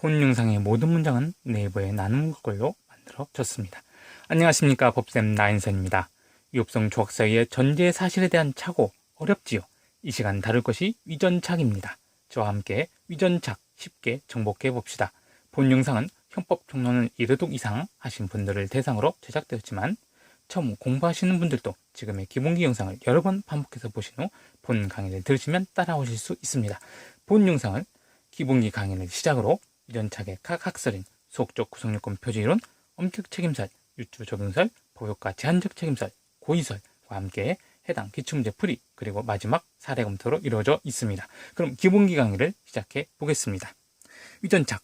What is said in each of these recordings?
본 영상의 모든 문장은 네이버에 나눈 걸로 만들어졌습니다. 안녕하십니까, 법쌤 나인선입니다. 위법성 조각사의의 전제 사실에 대한 착오 어렵지요? 이 시간 다룰 것이 위전착입니다. 저와 함께 위전착 쉽게 정복해 봅시다. 본 영상은 형법 총론을 1회독 이상 하신 분들을 대상으로 제작되었지만 처음 공부하시는 분들도 지금의 기본기 영상을 여러 번 반복해서 보신 후 본 강의를 들으시면 따라오실 수 있습니다. 본 영상을 기본기 강의를 시작으로 위전착의 각 학설인 수학적 구성요건 표제이론, 엄격 책임설, 유추 적용설, 보효과 제한적 책임설, 고의설과 함께 해당 기출문제 풀이 그리고 마지막 사례 검토로 이루어져 있습니다. 그럼 기본기 강의를 시작해 보겠습니다. 위전착,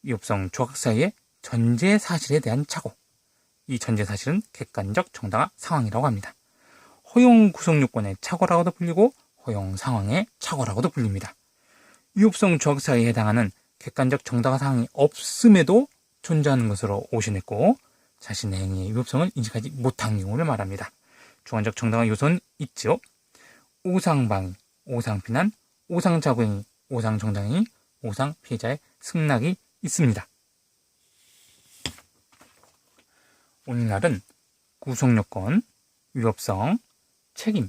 위법성 조각 사이의 전제 사실에 대한 착오. 이 전제 사실은 객관적 정당화 상황이라고 합니다. 허용 구성요건의 착오라고도 불리고 허용 상황의 착오라고도 불립니다. 위법성 조각 사이에 해당하는 객관적 정당화 상황이 없음에도 존재하는 것으로 오신했고 자신의 행위의 위법성을 인식하지 못한 경우를 말합니다. 주관적 정당화 요소는 있죠. 오상방위, 오상피난, 오상자구행위, 오상정당행위, 오상피해자의 승낙이 있습니다. 오늘날은 구성요건, 위법성, 책임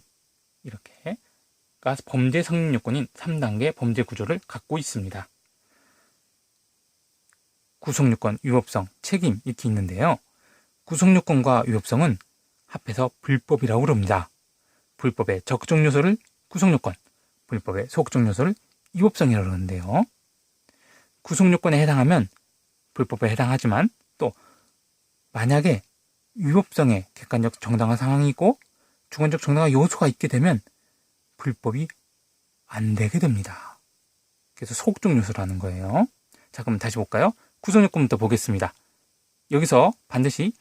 이렇게 범죄 성립 요건인 3단계 범죄 구조를 갖고 있습니다. 구성요건, 위법성, 책임 이렇게 있는데요. 구성요건과 위법성은 합해서 불법이라고 부릅니다. 불법의 적정 요소를 구성요건, 불법의 소극적 요소를 위법성이라고 그러는데요. 구성요건에 해당하면 불법에 해당하지만 또 만약에 위법성에 객관적 정당화 상황이 있고 주관적 정당화 요소가 있게 되면 불법이 안 되게 됩니다. 그래서 소극적 요소라는 거예요. 자, 그럼 다시 볼까요? 구성요건부터 보겠습니다. 여기서 반드시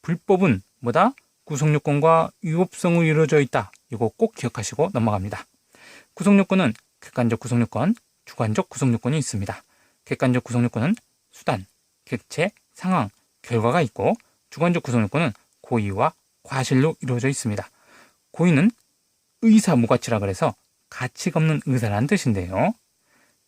불법은 뭐다? 구성요건과 위법성으로 이루어져 있다. 이거 꼭 기억하시고 넘어갑니다. 구성요건은 객관적 구성요건, 주관적 구성요건이 있습니다. 객관적 구성요건은 수단, 객체, 상황, 결과가 있고 주관적 구성요건은 고의와 과실로 이루어져 있습니다. 고의는 의사무가치라 그래서 가치가 없는 의사라는 뜻인데요.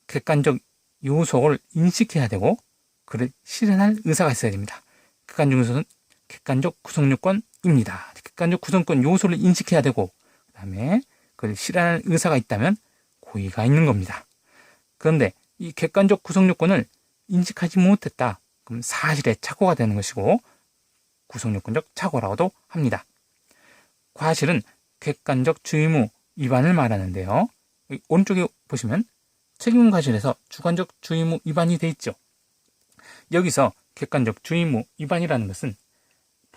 객관적 요소를 인식해야 되고 그를 실현할 의사가 있어야 됩니다. 객관적 요소는 객관적 구성요건입니다. 객관적 구성요건 요소를 인식해야 되고 그 다음에 그를 실현할 의사가 있다면 고의가 있는 겁니다. 그런데 이 객관적 구성요건을 인식하지 못했다. 그럼 사실의 착오가 되는 것이고 구성요건적 착오라고도 합니다. 과실은 객관적 주의무 위반을 말하는데요. 오른쪽에 보시면 책임과실에서 주관적 주의무 위반이 돼 있죠. 여기서 객관적 주의무 위반이라는 것은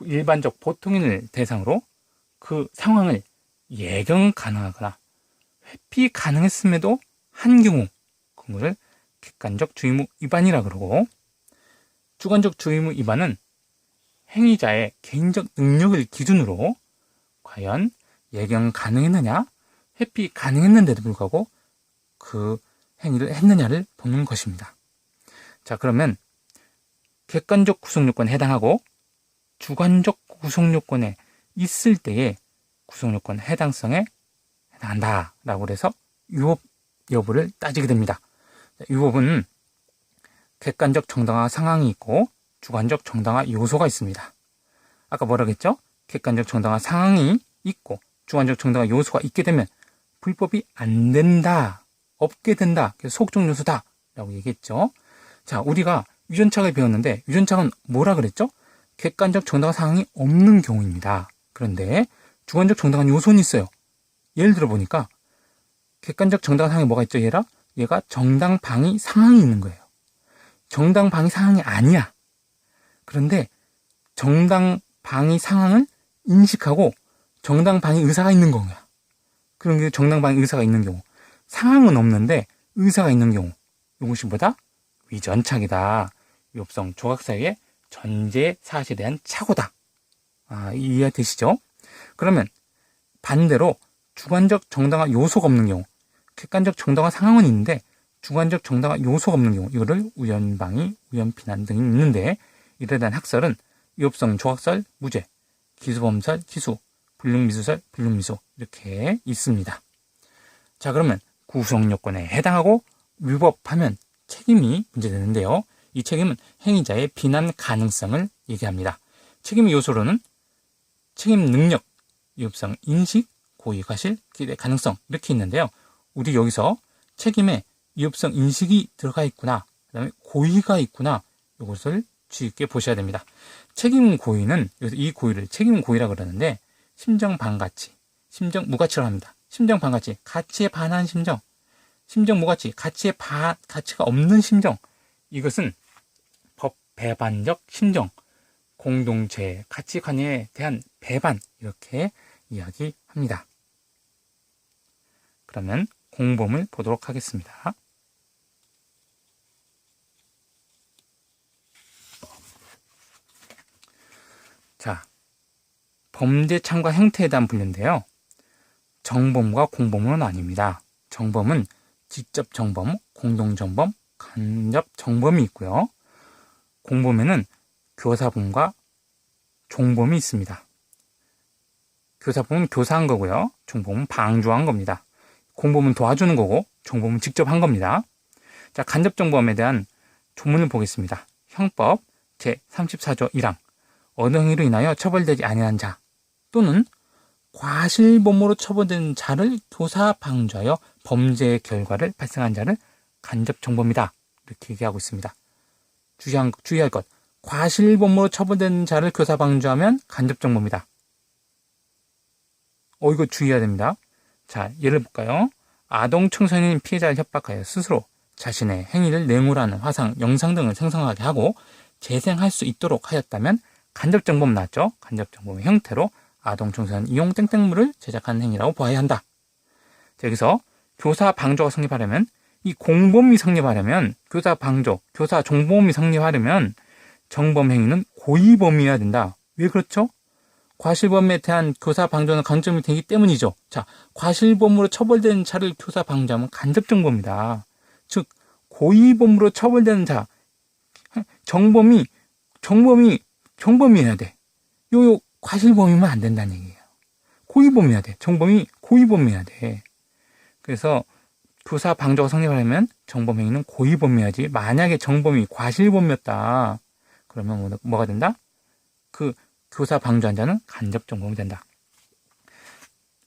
일반적 보통인을 대상으로 그 상황을 예견 가능하거나 회피 가능했음에도 한 경우 그거를 객관적 주의무 위반이라 그러고 주관적 주의무 위반은 행위자의 개인적 능력을 기준으로 과연 예견 가능했느냐 회피 가능했는데도 불구하고 그 행위를 했느냐를 보는 것입니다. 자, 그러면 객관적 구성요건에 해당하고 주관적 구성요건에 있을 때의 구성요건 해당성에 해당한다 라고 해서 위법 여부를 따지게 됩니다. 위법은 객관적 정당화 상황이 있고 주관적 정당화 요소가 있습니다. 아까 뭐라고 했죠? 객관적 정당화 상황이 있고 주관적 정당화 요소가 있게 되면 불법이 안 된다, 없게 된다, 그래서 소극적 요소다 라고 얘기했죠. 자, 우리가 위전착을 배웠는데 위전착은 뭐라 그랬죠? 객관적 정당화 상황이 없는 경우입니다. 그런데 주관적 정당화 요소는 있어요. 예를 들어 보니까 객관적 정당화 상황이 뭐가 있죠? 얘가 정당 방위 상황이 있는 거예요. 정당 방위 상황이 아니야. 그런데 정당 방위 상황을 인식하고 정당 방위 의사가 있는 거야. 그런 게 정당 방위 의사가 있는 경우. 상황은 없는데 의사가 있는 경우. 이것이 뭐다? 위전착이다. 위법성 조각 사이의 전제 사실에 대한 착오다. 이해되시죠? 그러면 반대로 주관적 정당화 요소가 없는 경우, 객관적 정당화 상황은 있는데 주관적 정당화 요소가 없는 경우, 이거를 우연방위, 우연피난 등이 있는데 이에 대한 학설은 위법성 조각설, 무죄, 기수범설, 기수, 불능미수설, 불능미수 이렇게 있습니다. 자, 그러면 구성요건에 해당하고 위법하면 책임이 문제되는데요. 이 책임은 행위자의 비난 가능성을 얘기합니다. 책임 요소로는 책임 능력, 위법성, 인식, 고의, 과실, 기대 가능성 이렇게 있는데요. 우리 여기서 책임에 위법성 인식이 들어가 있구나, 그 다음에 고의가 있구나, 이것을 주의 깊게 보셔야 됩니다. 책임 고의는, 여기서 이 고의를 책임 고의라 그러는데, 심정 반가치, 심정 무가치라고 합니다. 심정 반가치, 가치에 반한 심정, 심정 무가치, 가치가 없는 심정, 이것은 법 배반적 심정, 공동체 가치관에 대한 배반, 이렇게 이야기합니다. 그러면 공범을 보도록 하겠습니다. 자, 범죄 참가 형태에 대한 분류인데요. 정범과 공범은 아닙니다. 정범은 직접 정범, 공동 정범, 간접 정범이 있고요. 공범에는 교사범과 종범이 있습니다. 교사범은 교사한 거고요. 종범은 방조한 겁니다. 공범은 도와주는 거고, 종범은 직접 한 겁니다. 자, 간접 정범에 대한 조문을 보겠습니다. 형법 제34조 1항. 어느 행위로 인하여 처벌되지 아니한 자 또는 과실범으로 처벌된 자를 교사 방조하여 범죄의 결과를 발생한 자를 간접 정범이다, 이렇게 얘기하고 있습니다. 주의할 것. 과실범으로 처벌된 자를 교사 방조하면 간접 정범이다. 이거 주의해야 됩니다. 자, 예를 볼까요? 아동 청소년 피해자를 협박하여 스스로 자신의 행위를 내물하는 화상, 영상 등을 생성하게 하고 재생할 수 있도록 하였다면 간접 정범 나왔죠? 간접 정범의 형태로 아동 청소년 이용 땡땡물을 제작하는 행위라고 보아야 한다. 자, 여기서 교사 방조가 성립하려면, 이 공범이 성립하려면, 교사 방조, 교사 종범이 성립하려면 정범 행위는 고의범이어야 된다. 왜 그렇죠? 과실범에 대한 교사 방조는 강점이 되기 때문이죠. 자, 과실범으로 처벌된 자를 교사 방조하면 간접정범이다. 즉, 고의범으로 처벌되는 자, 정범이어야 돼. 요 과실범이면 안 된다는 얘기예요. 고의범이어야 돼. 정범이 고의범이어야 돼. 그래서 교사 방조가 성립하려면 정범 행위는 고의범이어야지. 만약에 정범이 과실범이었다, 그러면 뭐가 된다? 그 교사 방조한 자는 간접 정범이 된다.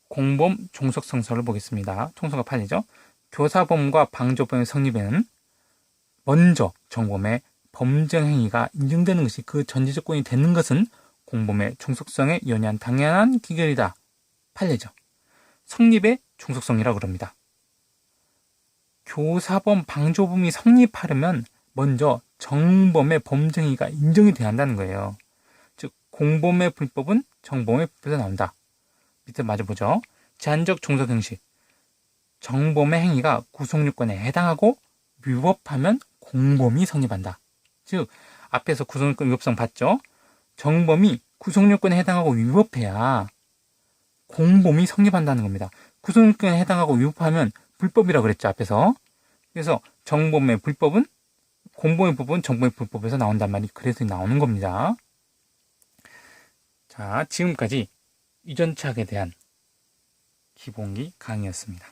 공범 종속성서를 보겠습니다. 총서가 8이죠. 교사범과 방조범의 성립에는 먼저 정범의 범죄 행위가 인정되는 것이 그 전제 조건이 되는 것은 공범의 종속성에 연연한 당연한 기결이다. 판례죠. 성립의 종속성이라고 그럽니다. 교사범, 방조범이 성립하려면 먼저 정범의 범죄 행위가 인정이 돼야 한다는 거예요. 즉, 공범의 불법은 정범의 불법에서 나온다. 밑에 마저 보죠. 제한적 종속 형식. 정범의 행위가 구속요건에 해당하고 위법하면 공범이 성립한다. 즉, 앞에서 구속요건 위법성 봤죠? 정범이 구속요건에 해당하고 위법해야 공범이 성립한다는 겁니다. 구속요건에 해당하고 위법하면 불법이라고 그랬죠, 앞에서. 그래서 정범의 불법은, 공범의 불법은 정범의 불법에서 나온단 말이 그래서 나오는 겁니다. 자, 지금까지 유전착에 대한 기본기 강의였습니다.